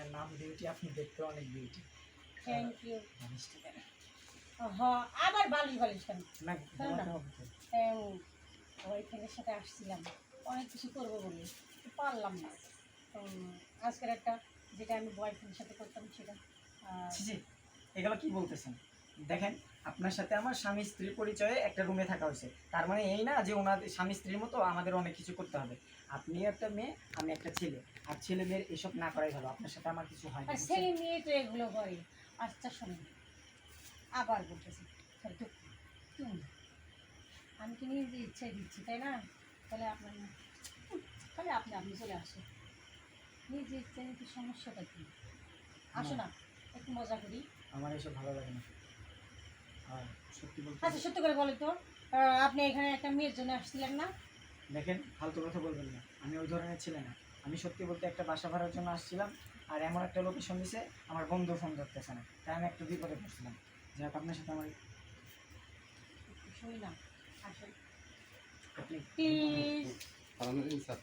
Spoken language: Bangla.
আপনার নাম বিউটি, আপনি দেখতে অনেক বিউটি। Thank you. মানুষটা কেন? হ্যাঁ, আবার বালিশ বালিশ কেন? না, শোনো না, ঘুমাতে হবে তো। বয়ফ্রেন্ডের সাথে আসছিলাম অনেক কিছু করবো বলে, তো পারলাম না। আজকের একটা যেটা আমি বয়ফ্রেন্ডের সাথে করতাম সেটা ছি ছি, এগুলো কি বলতেছেন? দেখেন, আপনার সাথে আমার স্বামী স্ত্রীর পরিচয়ে একটা রুমে থাকা হয়েছে, তার মানে এই না যে ওনাদের স্বামী স্ত্রীর মতো আমাদের অনেক কিছু করতে হবে। আপনি একটা মেয়ে, আমি একটা ছেলে, আর ছেলে মেয়ের এসব না করাই ভালো। আপনার সাথে আমার কিছু হয় না, আর বুঝছেন? ছেলে মেয়ে তো এগুলো করে। আচ্ছা শোনেন, আবার বলতেছি, তাহলে তো তুমি, আমি কি নিজে ইচ্ছায় দিচ্ছি তাই না? তাহলে আপনার না, তাহলে আপনি আপনি চলে আসে নিজে ইচ্ছায় নিতে, সমস্যাটা কি? আসো না, একটু মজা করি। আমার এসব ভালো লাগে না। আর সত্যি বলতে, আচ্ছা সত্যি করে বলেন তো, আপনি এখানে একটা মেয়ের জন্য আসছিলেন না? দেখেন, ফালতু কথা বলবেন না, আমি ওই ধরনের ছেলে না। আমি সত্যি বলতে একটা বাসা ভাড়ার জন্য আসছিলাম, আর এমন একটা লোকেশন দিছে আমার বন্ধু ফোন ধরতেছে না, তাই আমি একটু বিপদে পড়ছিলাম। যাক, আপনার সাথে আমার একটু শুনি না, আসেন আপনি প্লিজ। Para no insert.